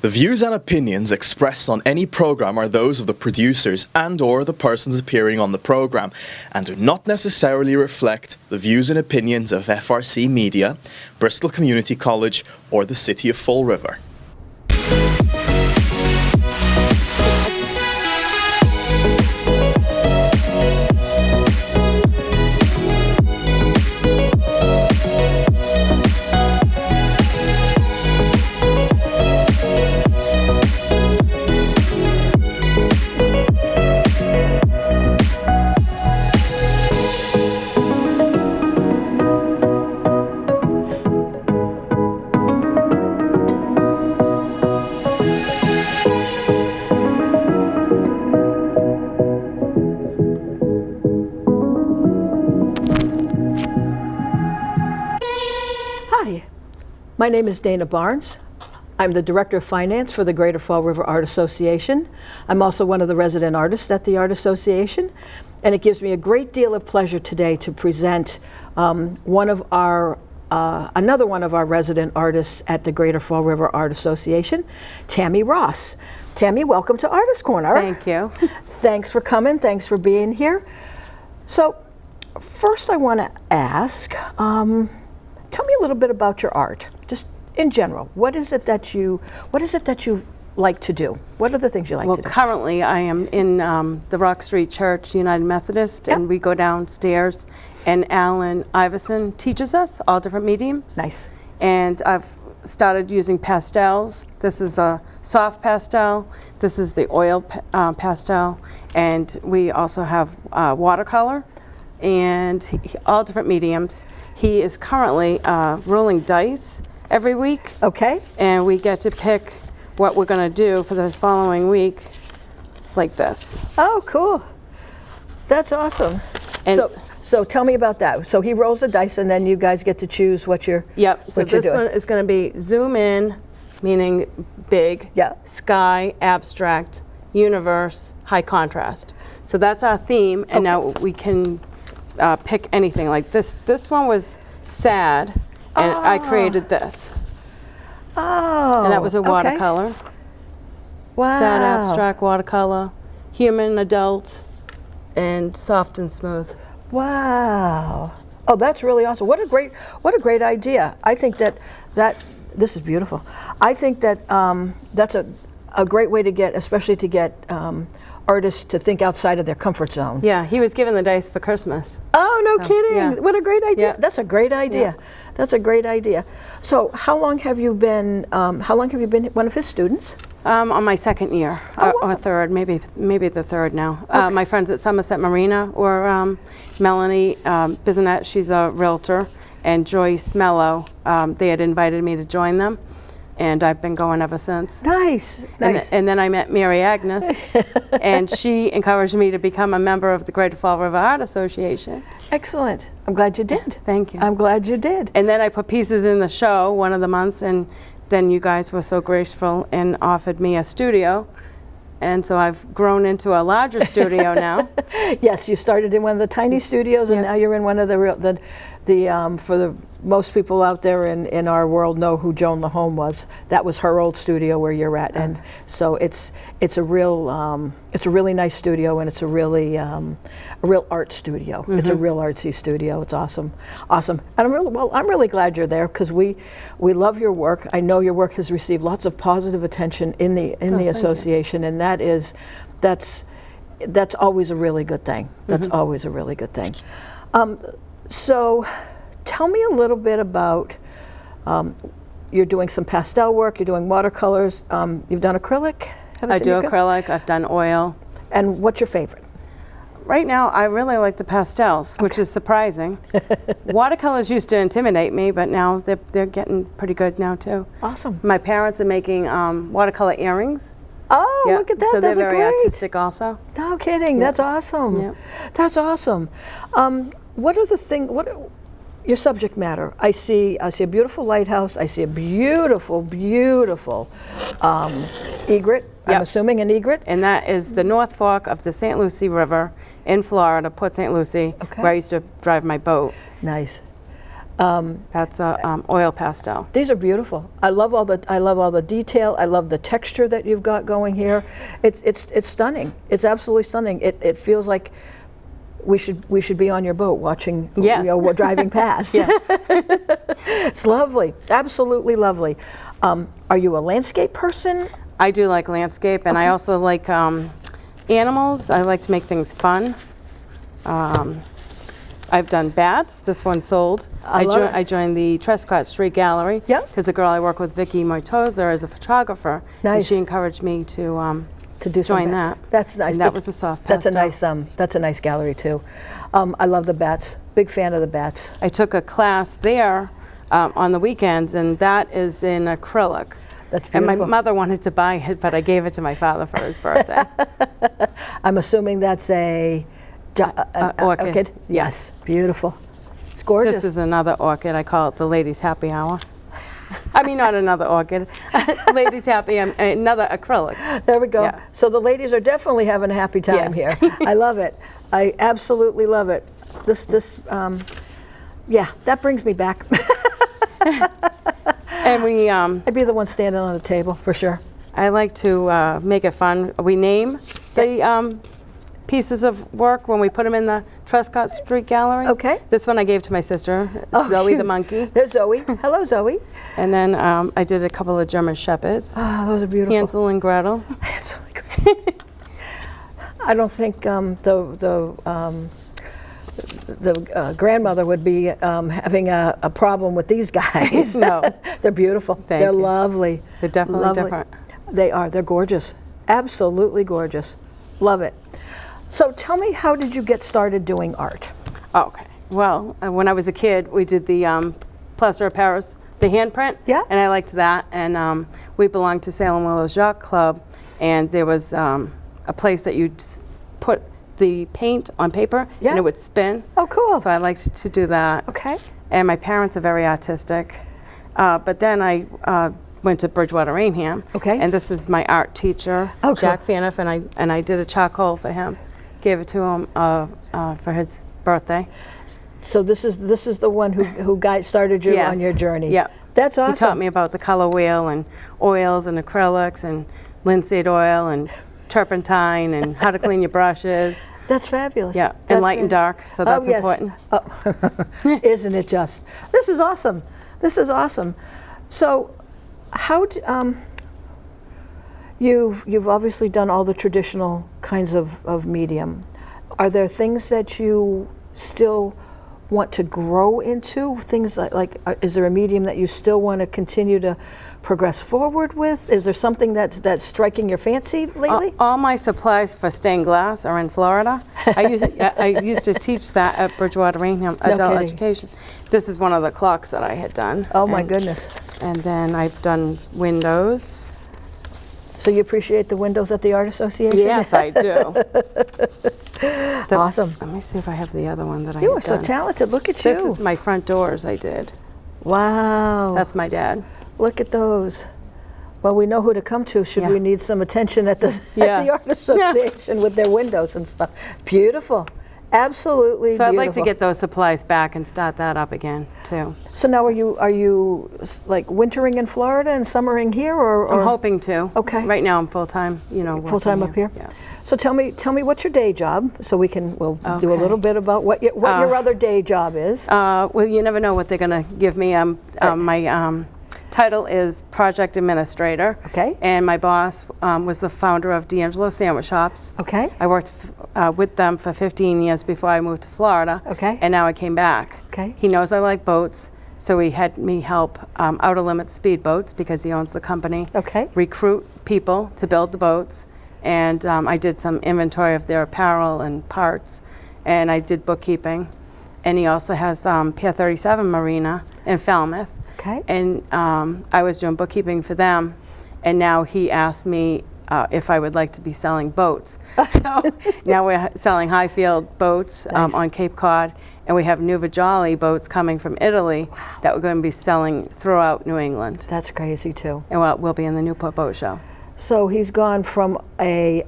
The views and opinions expressed on any program are those of the producers and/or the persons appearing on the program and do not necessarily reflect the views and opinions of FRC Media, Bristol Community College, or the City of Fall River. My name is Dana Barnes. I'm the Director of Finance for the Greater Fall River Art Association. I'm also one of the resident artists at the Art Association, and it gives me a great deal of pleasure today to present another one of our resident artists at the Greater Fall River Art Association, Tammy Ross. Tammy, welcome to Artist Corner. Thank you. Thanks for coming. Thanks for being here. So, first I want to ask, tell me a little bit about your art, just in general. What is it that you like to do? What are the things you like to do? Well, currently I am in the Rock Street Church United Methodist, and we go downstairs, and Alan Iverson teaches us all different mediums. Nice. And I've started using pastels. This is a soft pastel. This is the oil pastel, and we also have watercolor, and all different mediums. He is currently rolling dice every week. Okay. And we get to pick what we're going to do for the following week, like this. Oh, cool. That's awesome. And so tell me about that. So he rolls the dice, and then you guys get to choose what you're Yep. So this one is going to be zoom in, meaning big, sky, abstract, universe, high contrast. So that's our theme, and now we can pick anything. Like this one was sad, and I created this. Oh. And that was a watercolor. Okay. Wow. Sad, abstract, watercolor, human, adult, and soft and smooth. Wow. Oh, that's really awesome. What a great idea. I think that this is beautiful. I think that that's a great way to get, especially to get artists to think outside of their comfort zone. Yeah, he was given the dice for Christmas. Oh, no kidding. Yeah. What a great idea. Yeah. That's a great idea. Yeah. That's a great idea. So how long have you been one of his students? On my second year, or third, maybe the third now. Okay. My friends at Somerset Marina were Melanie Bissonette, she's a realtor, and Joyce Mello. They had invited me to join them, and I've been going ever since. Nice, nice. And then I met Mary Agnes, and she encouraged me to become a member of the Greater Fall River Art Association. Excellent. I'm glad you did. Thank you. I'm glad you did. And then I put pieces in the show one of the months, and then you guys were so graceful and offered me a studio. And so I've grown into a larger studio now. Yes, you started in one of the tiny studios, and now you're in one of the for the most people out there in our world know who Joan LaHome was. That was her old studio where you're at, and so it's a really nice studio, and it's a real art studio. Mm-hmm. It's a real artsy studio. It's awesome, and I'm really glad you're there, because we love your work. I know your work has received lots of positive attention in the association, and that's always a really good thing. That's always a really good thing. So tell me a little bit about, you're doing some pastel work, you're doing watercolors, you've done acrylic? I do acrylic, I've done oil. And what's your favorite? Right now, I really like the pastels, which is surprising. Watercolors used to intimidate me, but now they're getting pretty good now too. Awesome. My parents are making watercolor earrings. Oh, look at that. So they're Those are very great. Artistic also. No kidding. That's awesome. Yep. That's awesome. What are the things, your subject matter? I see a beautiful lighthouse. I see a beautiful, beautiful egret. I'm assuming an egret. And that is the North Fork of the St. Lucie River in Florida, Port St. Lucie, where I used to drive my boat. Nice. That's a oil pastel. These are beautiful. I love all the detail. I love the texture that you've got going here. It's stunning. It's absolutely stunning. It feels like we should be on your boat watching. Yes. We're driving past. Yeah. It's lovely. Absolutely lovely. Are you a landscape person? I do like landscape, and I also like animals. I like to make things fun. I've done bats. This one sold. I joined the Trescott Street Gallery. Yeah. Because the girl I work with, Vicky Moitoza, is a photographer. Nice. And she encouraged me to do some join bats. that. That's nice. And that was a soft pastel. That's a nice gallery too. I love the bats. Big fan of the bats. I took a class there on the weekends, and that is in acrylic. That's And beautiful. my mother wanted to buy it, but I gave it to my father for his birthday. I'm assuming that's an orchid. Yes, beautiful. It's gorgeous. This is another orchid. I call it the ladies' happy hour. I mean, not another orchid. Ladies' happy, another acrylic. There we go. Yeah. So the ladies are definitely having a happy time Yes. here. I love it. I absolutely love it. Yeah, that brings me back. And we, I'd be the one standing on the table for sure. I like to make it fun. We name the pieces of work when we put them in the Trescott Street Gallery. Okay. This one I gave to my sister, Zoe the monkey. There's Zoe. Hello, Zoe. And then I did a couple of German shepherds, Oh, those are beautiful. Hansel and Gretel. Hansel and Gretel. I don't think the grandmother would be having a problem with these guys. No. They're beautiful. Thank They're you. lovely. They're definitely Lovely. different. They are. They're gorgeous. Absolutely gorgeous. Love it. So tell me, how did you get started doing art? Okay. Well, when I was a kid, we did the Plaster of Paris, the handprint. Yeah. And I liked that. And we belonged to Salem Willows Yacht Club, and there was a place that you'd put the paint on paper, Yeah. and it would spin. Oh, cool. So I liked to do that. Okay. And my parents are very artistic. But then I went to Bridgewater Rainham. Okay. And this is my art teacher, Oh, cool. Jack Faniff, and I did a charcoal for him. Gave it to him for his birthday. So this is the one who started you Yes. on your journey. Yep. That's awesome. He taught me about the color wheel and oils and acrylics and linseed oil and turpentine and how to clean your brushes. That's fabulous. Yeah, That's and light and dark, so that's important. Oh, isn't it just? This is awesome. This is awesome. So, how you've obviously done all the traditional kinds of medium. Are there things that you still want to grow into? Things like is there a medium that you still want to continue to progress forward with? Is there something that's striking your fancy lately? All my supplies for stained glass are in Florida. I used to teach that at Bridgewater Rainham Adult kidding. Education. This is one of the clocks that I had done. Oh my And- goodness. And then I've done windows. So you appreciate the windows at the Art Association? Yes, I do. Awesome. Let me see if I have the other one that I You had are so done. talented. Look at you. This is my front doors I did. Wow. That's my dad. Look at those. Well, we know who to come to should Yeah. we need some attention at the Yeah. Art Association with their windows and stuff. Beautiful. Absolutely So I'd beautiful. like to get those supplies back and start that up again too. So now are you like wintering in Florida and summering here, or I'm hoping to. Okay. Right now I'm full-time, working full-time up here? Yeah. So tell me what's your day job, so we'll do a Okay. little bit about what your other day job is. Well, you never know what they're going to give me. My title is Project Administrator. Okay. And my boss was the founder of D'Angelo Sandwich Shops. Okay. I worked with them for 15 years before I moved to Florida. Okay. And now I came back. Okay. He knows I like boats, so he had me help Outer Limits speedboats because he owns the company. Okay. Recruit people to build the boats. And I did some inventory of their apparel and parts. And I did bookkeeping. And he also has Pier 37 Marina in Falmouth. Okay. And I was doing bookkeeping for them, and now he asked me if I would like to be selling boats. So now we're selling Highfield boats Nice. on Cape Cod, and we have Nuvajali boats coming from Italy that we're going to be selling throughout New England. That's crazy too. And we'll be in the Newport Boat Show. So he's gone from a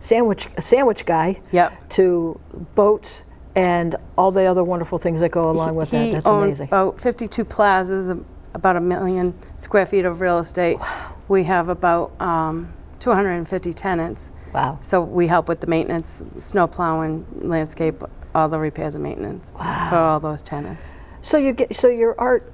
sandwich guy Yep. to boats and all the other wonderful things that go along with that. He That's owns amazing. about 52 plazas, about 1 million square feet of real estate. We have about 250 tenants. Wow. So we help with the maintenance, snow plowing, landscape, all the repairs and maintenance for all those tenants. So your art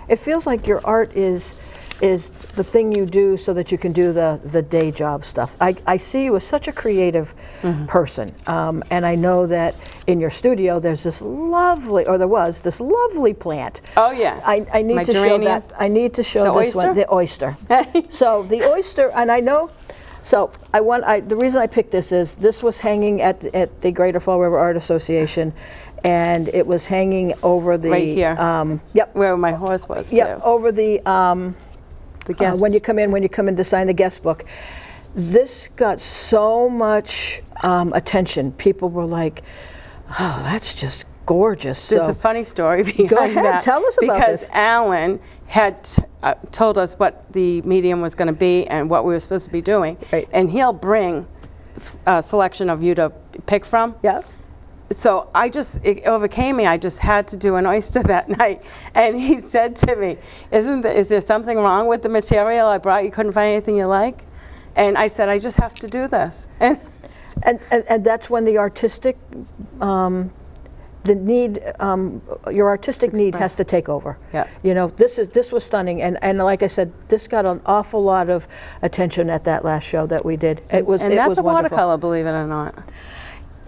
it feels like your art is the thing you do so that you can do the day job stuff. I see you as such a creative person, and I know that in your studio there's this lovely, or there was this lovely plant. Oh yes. I need My to show geranium. that. I need to show The this one, oyster? the oyster. So the oyster, and I know. So the reason I picked this was hanging at the Greater Fall River Art Association, and it was hanging over the Right here. Yep. Where my horse was Yep. too. Over the guest. when you come in to sign the guest book. This got so much attention. People were like, "Oh, that's just gorgeous." There's So a funny story behind go ahead, that. tell us about because this. Alan had told us what the medium was going to be and what we were supposed to be doing. Right. And he'll bring a selection of you to pick from. Yeah. So it overcame me. I just had to do an oyster that night. And he said to me, is there something wrong with the material I brought? You couldn't find anything you like? And I said, I just have to do this. And that's when the artistic, the need, your artistic need has to take over. Yeah. You know, this was stunning, and like I said, this got an awful lot of attention at that last show that we did. It was And it that's was a wonderful. watercolor, believe it or not.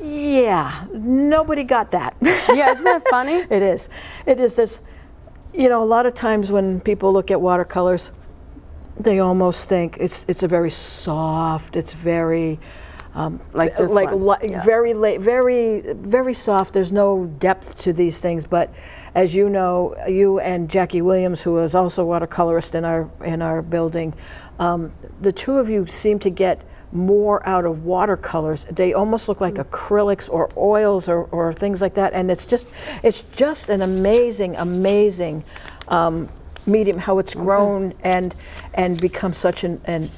Yeah, nobody got that. Yeah, isn't that funny? It is. It is. There's, a lot of times when people look at watercolors, they almost think it's a very soft. It's very Like this one. Yeah. very soft. There's no depth to these things. But as you know, you and Jackie Williams, who is also a watercolorist in our building, the two of you seem to get more out of watercolors. They almost look like acrylics or oils or things like that. And it's just an amazing medium, how it's grown and become such a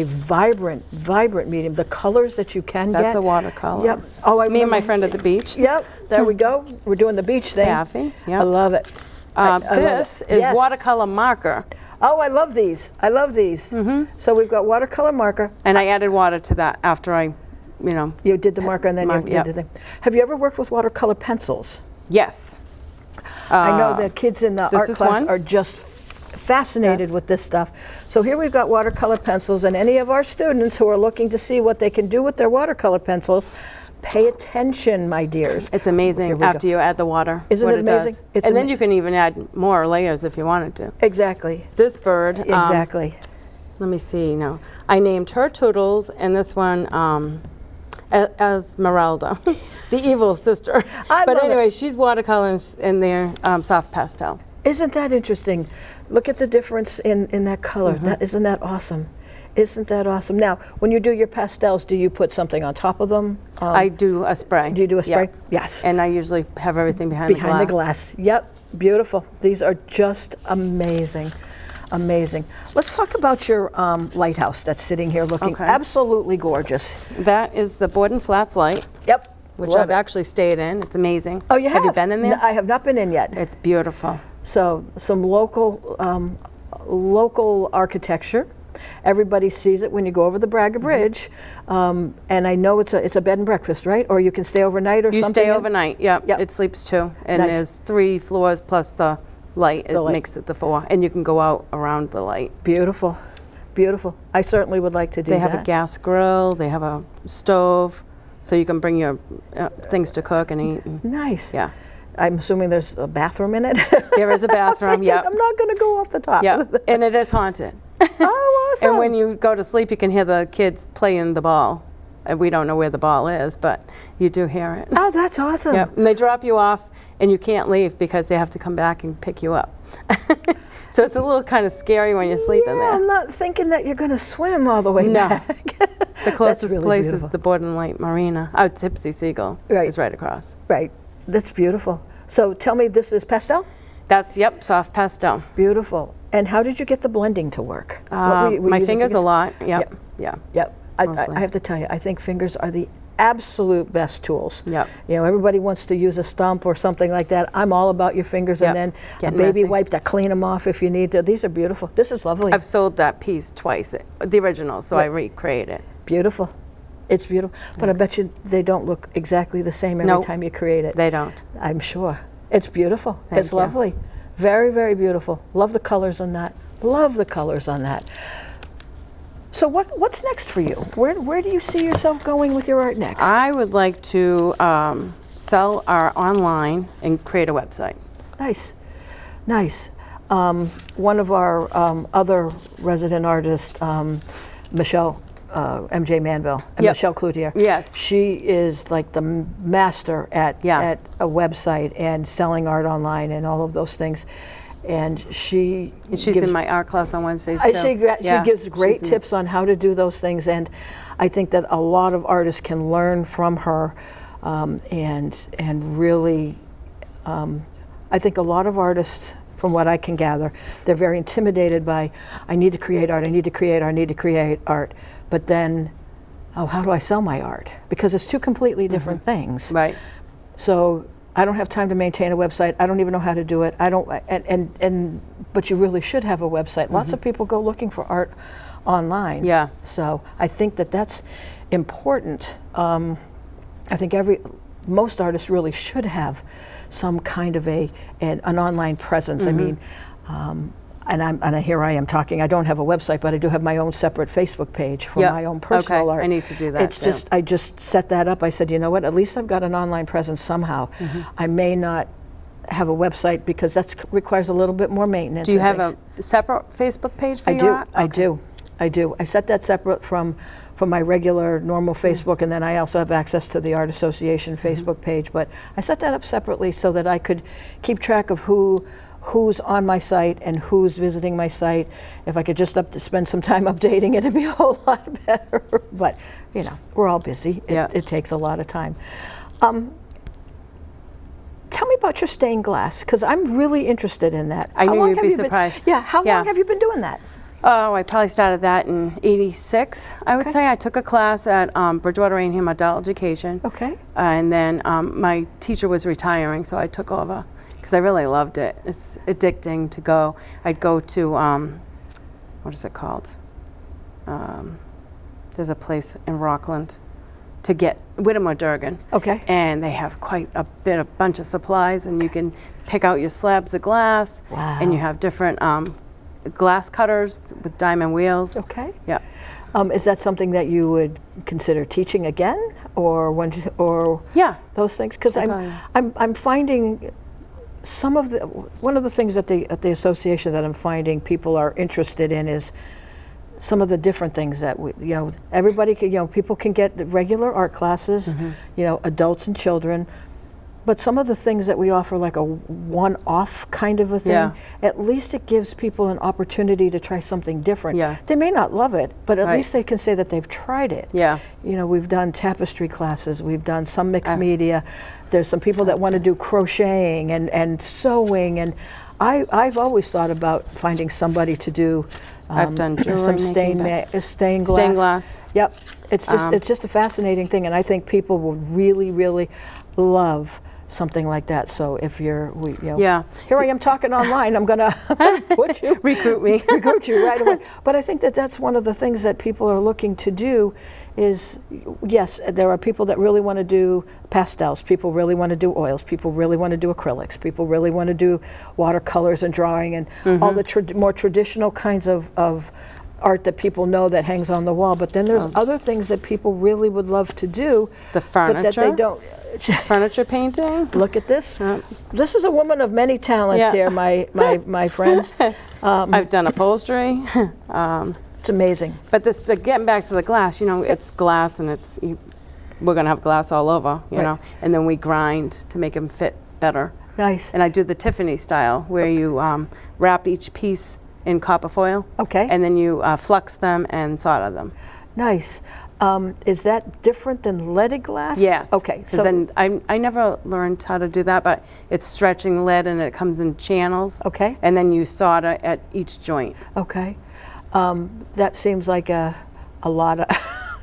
vibrant medium. The colors that you can get. That's a watercolor. Yep. Oh, I Me and remember. my friend at the beach. Yep. There we go. We're doing the beach thing. Taffy. I Yep. love it. I love This it. is Yes. watercolor marker. Oh, I love these. So we've got watercolor marker. And I added water to that after I, You did the marker and then you did yep. the thing. Have you ever worked with watercolor pencils? Yes. I know the kids in the this art is class one. are just fascinated That's- with this stuff. So here we've got watercolor pencils, and any of our students who are looking to see what they can do with their watercolor pencils, pay attention, my dears. It's Here amazing we after go. you add the water. Isn't what it amazing? Does. It's and then you amazing. can even add more layers if you wanted to. Exactly. This bird. Exactly. Let me see now. I named her Toodles and this one Esmeralda, the evil sister. I But love anyway, she's watercolor in there, soft pastel. Isn't that interesting? Look at the difference in that color. Isn't that awesome? Isn't that awesome? Now, when you do your pastels, do you put something on top of them? I do a spray. Do you do a spray? Yeah. Yes. And I usually have everything behind Behind the glass. Yep. Beautiful. These are just amazing. Amazing. Let's talk about your lighthouse that's sitting here looking Okay. absolutely gorgeous. That is the Borden Flats light, Yep. which Love I've it. actually stayed in. It's amazing. Oh, you have? Have you been in there? No, I have not been in yet. It's beautiful. So some local architecture. Everybody sees it when you go over the Braga Bridge, and I know it's a bed and breakfast, right? Or you can stay overnight or You something. stay overnight. Yep. Yep. It sleeps two, and Nice. there's 3 floors plus the light. The It light. makes it the 4, and you can go out around the light. Beautiful, beautiful. I certainly would like to do They that. have a gas grill. They have a stove, so you can bring your things to cook and eat. And, Nice. yeah. I'm assuming there's a bathroom in it. There is a bathroom. Thinking, Yep. I'm not going to go off the top. Yeah. And it is haunted. Oh, awesome. And when you go to sleep, you can hear the kids playing the ball. And we don't know where the ball is, but you do hear it. Oh, that's awesome. Yep. And they drop you off, and you can't leave because they have to come back and pick you up. So it's a little kind of scary when you're sleeping Yeah, I'm there. not thinking that you're going to swim all the way No. back. The closest really place beautiful. is the Borden Light Marina. Oh, Tipsy Seagull Right. is right across. Right. That's beautiful. So tell me, this is pastel? That's, yep, soft pastel. Beautiful. And how did you get the blending to work? What were you My using fingers a lot. Yep. Yep. Yeah. Yep. Mostly. I have to tell you, I think fingers are the absolute best tools. Yep. You know, everybody wants to use a stump or something like that. I'm all about your fingers, Yep. and then Getting a baby messy. wipe to clean them off if you need to. These are beautiful. This is lovely. I've sold that piece twice, the original, so I recreate it. Beautiful. It's beautiful. But I bet you they don't look exactly the same every Nope. time you create it. They don't. I'm sure. It's beautiful. Thank It's you. lovely. Very, very beautiful. Love the colors on that. Love the colors on that. So what's next for you? Where do you see yourself going with your art next? I would like to sell our online and create a website. Nice, nice. One of our other resident artists, Michelle, MJ Manville, and Yep. Michelle Cloutier. Yes. She is like the master at a website and selling art online and all of those things. And she's in my art class on Wednesdays too. She gives great tips on how to do those things, and I think that a lot of artists can learn from her, and really, I think a lot of artists, from what I can gather, they're very intimidated by, I need to create art, I need to create art, I need to create art, but then, oh, how do I sell my art? Because it's two completely different things. Right. So I don't have time to maintain a website. I don't even know how to do it. I don't, but you really should have a website. Lots of people go looking for art online. Yeah. So I think that that's important. I think most artists really should have some kind of an online presence. I mean, and here I am talking. I don't have a website, but I do have my own separate Facebook page for my own personal art. I need to do that. It's just I just set that up. I said, you know what? At least I've got an online presence somehow. I may not have a website because that requires a little bit more maintenance. Do you have a separate Facebook page for your art? I do. I set that separate from my regular normal Facebook, and then I also have access to the Art Association Facebook page. But I set that up separately so that I could keep track of who's on my site and who's visiting my site. If I could just spend some time updating it, it'd be a whole lot better. But you know, we're all busy. It takes a lot of time. Tell me about your stained glass, because I'm really interested in that. I knew you'd be surprised. How long have you been doing that? Oh, I probably started that in '86, I would say. I took a class at Bridgewater Rainham Adult Education. Okay. And then my teacher was retiring, so I took over because I really loved it. It's addicting to go. I'd go to, what is it called? There's a place in Rockland to get Whittemore Durgan. Okay. And they have quite a bunch of supplies, and you can pick out your slabs of glass. Wow. And you have different glass cutters with diamond wheels. Okay. Yeah. Is that something that you would consider teaching again, or Yeah. those things? Because I'm finding one of the things at the association that I'm finding people are interested in is some of the different things that everybody can, people can get regular art classes, adults and children. But some of the things that we offer, like a one-off kind of a thing, at least it gives people an opportunity to try something different. Yeah. They may not love it, but at least they can say that they've tried it. Yeah. We've done tapestry classes, we've done some mixed media. There's some people that want to do crocheting and sewing, and I've always thought about finding somebody to do I've done jewelry some making, stained glass. Stained glass. Yep. It's just a fascinating thing, and I think people will really, really love something like that. So if here I am talking online, I'm gonna put you recruit you right away. But I think that that's one of the things that people are looking to do is, yes, there are people that really want to do pastels, people really want to do oils, people really want to do acrylics, people really want to do watercolors and drawing and all the more traditional kinds of art that people know that hangs on the wall. But then there's other things that people really would love to do, the furniture, but that they don't. Furniture painting. Look at this. This is a woman of many talents here, my friends. I've done upholstery. It's amazing. But getting back to the glass, it's glass, and we're going to have glass all over, you know, and then we grind to make them fit better. Nice. And I do the Tiffany style, where you wrap each piece in copper foil. Okay. And then you flux them and solder them. Nice. Is that different than leaded glass? Yes. Okay. So then I never learned how to do that, but it's stretching lead, and it comes in channels. Okay. And then you solder at each joint. Okay. That seems like a lot of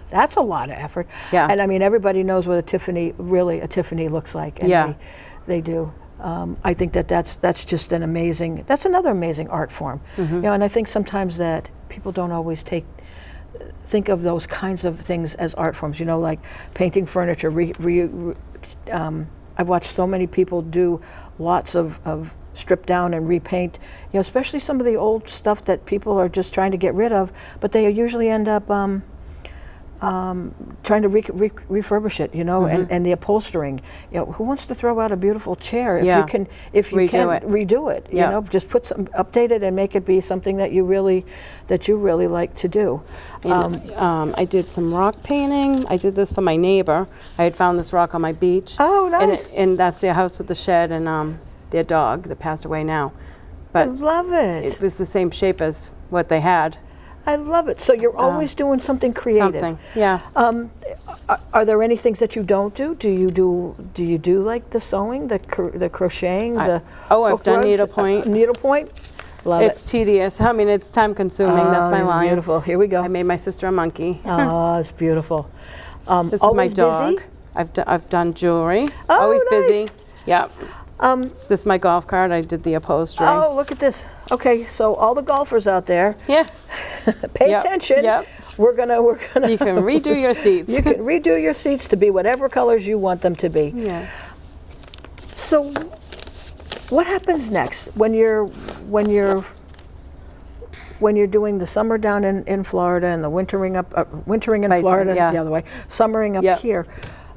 That's a lot of effort. Yeah. And I mean, everybody knows what a Tiffany looks like. And Yeah. they do. I think that's just that's another amazing art form. You know, and I think sometimes that people don't always think of those kinds of things as art forms, you know, like painting furniture. I've watched so many people do lots of strip down and repaint, you know, especially some of the old stuff that people are just trying to get rid of, but they usually end up trying to refurbish it, you know, and the upholstering. You know, who wants to throw out a beautiful chair if Yeah. you can redo it? Yeah. You know, just update it and make it be something that you really like to do. I did some rock painting. I did this for my neighbor. I had found this rock on my beach. Oh, nice. And that's their house with the shed and their dog that passed away now. I But love it. it was the same shape as what they had. I love it. So you're always doing something creative. Something, yeah. Are there any things that you don't do? Do you do like the sewing, the crocheting, I've hook done rugs? needlepoint. Needlepoint? Love It's it. tedious. I mean, it's time consuming. That's my it's line. beautiful. Here we go. I made my sister a monkey. Oh, it's beautiful. This is my always dog. busy? I've done jewelry. Oh, Always nice. busy. Yep. This is my golf cart. I did the upholstery. Oh, look at this. Okay, so all the golfers out there, Yeah. pay Yep, attention. yep. We're gonna. You can redo your seats. You can redo your seats to be whatever colors you want them to be. Yeah. So, what happens next when you're doing the summer down in Florida and the wintering in Vice Florida versa, yeah. the other way, summering up Yep. here?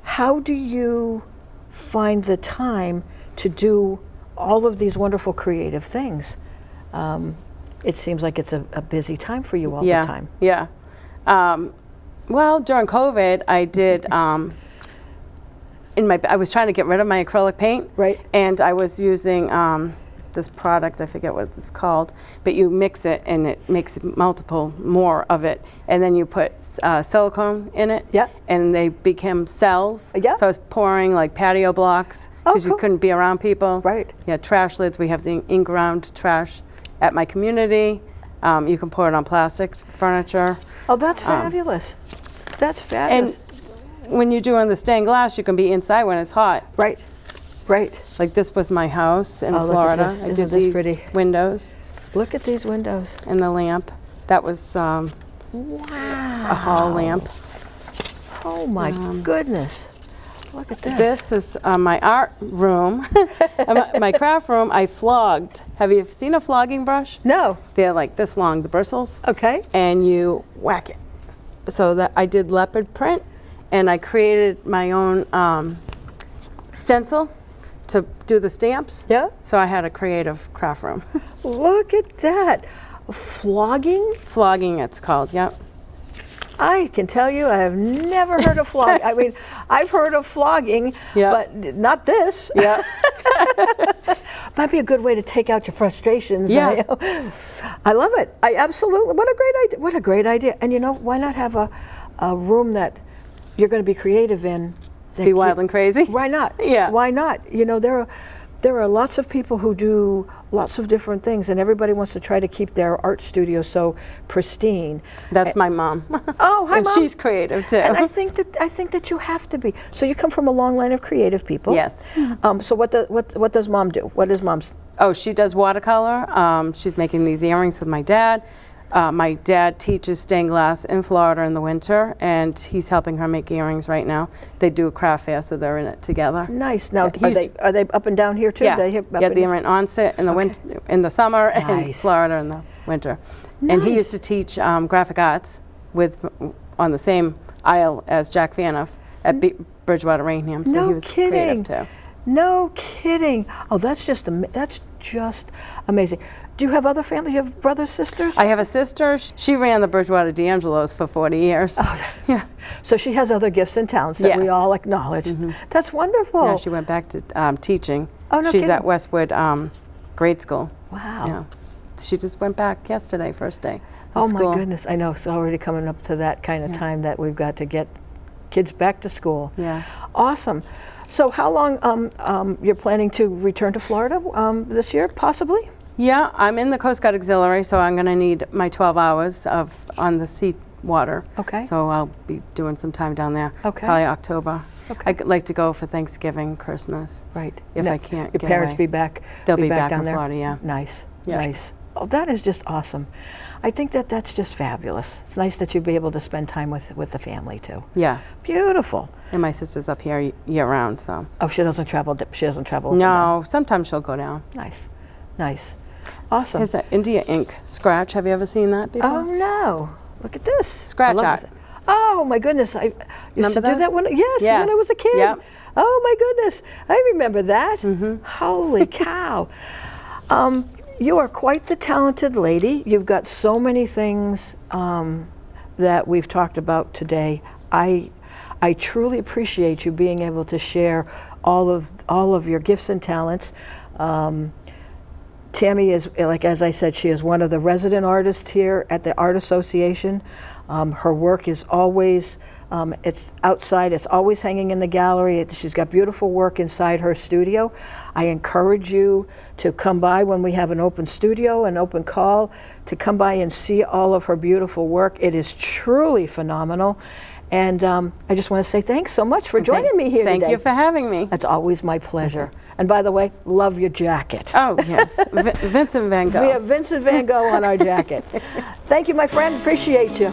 How do you find the time to do all of these wonderful creative things? It seems like it's a busy time for you all the time. Yeah. Well, during COVID, I did. I was trying to get rid of my acrylic paint. Right. And I was using this product. I forget what it's called, but you mix it and it makes more of it, and then you put silicone in it. Yeah. And they became cells. Yeah. So I was pouring like patio blocks because cool. you couldn't be around people. Right. Yeah. Trash lids. We have the in-ground trash at my community. You can pour it on plastic furniture. Oh, that's fabulous. That's fabulous. And when you're doing the stained glass, you can be inside when it's hot. Right. Like this was my house in Oh, look at Florida. this. I Isn't did this these pretty? windows Look at these windows. and the lamp. That was a hall lamp. Oh my goodness. Look at this. This is my art room. And my craft room, I flogged. Have you seen a flogging brush? No. They're like this long, the bristles. Okay. And you whack it. So that I did leopard print, and I created my own stencil to do the stamps. Yeah. So I had a creative craft room. Look at that. Flogging? Flogging, it's called, yep. I can tell you, I have never heard of flogging. I mean, I've heard of flogging, Yeah. but not this. Yeah. Might be a good way to take out your frustrations. Yeah. I love it. I absolutely. What a great idea. What a great idea. And you know, why not have a room that you're going to be creative in? Be wild and crazy. Why not? Yeah. Why not? You know, there are lots of people who do lots of different things, and everybody wants to try to keep their art studio so pristine. That's my mom. Oh, hi, And Mom. she's creative too. And I think that you have to be. So you come from a long line of creative people. Yes. So what does Mom do? What is Mom's? Oh, she does watercolor. She's making these earrings with my dad. My dad teaches stained glass in Florida in the winter, and he's helping her make earrings right now. They do a craft fair, so they're in it together. Nice. Now, Yeah, are they up and down here too? Yeah, They up yeah, in they're in onset in the winter, in the summer, and Nice. Florida in the winter. And he Nice. used to teach graphic arts on the same aisle as Jack Vanoff at Bridgewater Rainham, so No he was kidding. creative too. No kidding. Oh, that's just amazing. Do you have other family? You have brothers, sisters? I have a sister. She ran the Bridgewater D'Angelo's for 40 years. Yeah. So she has other gifts and talents that we Yes. all acknowledge. That's wonderful. Yeah, she went back to teaching. Oh, no She's kidding. at Westwood grade school. Wow. Yeah. She just went back yesterday, first day of Oh school. my goodness. I know it's already coming up to that kind of time that we've got to get kids back to school. Yeah. Awesome. So how long you're planning to return to Florida this year, possibly? Yeah, I'm in the Coast Guard Auxiliary, so I'm going to need my 12 hours on the water. Okay. So I'll be doing some time down there. Okay. Probably October. Okay. I'd like to go for Thanksgiving, Christmas. Right. If Now, I can't your get parents away. be back. They'll be back down in there? Florida, yeah. Nice. Yeah. Nice. Oh, that is just awesome. I think that that's just fabulous. It's nice that you'd be able to spend time with the family too. Yeah. Beautiful. And my sister's up here year round, so. Oh, she doesn't travel. She doesn't travel. No, sometimes she'll go down. Nice. Nice. Awesome. Here's that India ink scratch. Have you ever seen that before? Oh no! Look at this. Scratch I love art. this. Oh my goodness! I used Remember to do that those? when yes, Yes. when I was a kid. Yep. Oh my goodness! I remember that. Holy cow! You are quite the talented lady. You've got so many things that we've talked about today. I truly appreciate you being able to share all of your gifts and talents. Tammy is, like as I said, she is one of the resident artists here at the Art Association. Her work is always, it's outside, it's always hanging in the gallery. She's got beautiful work inside her studio. I encourage you to come by when we have an open studio, an open call, to come by and see all of her beautiful work. It is truly phenomenal. And I just want to say thanks so much for joining me here today. Thank you for having me. It's always my pleasure. And by the way, love your jacket. Oh, yes. Vincent van Gogh. We have Vincent van Gogh on our jacket. Thank you, my friend. Appreciate you.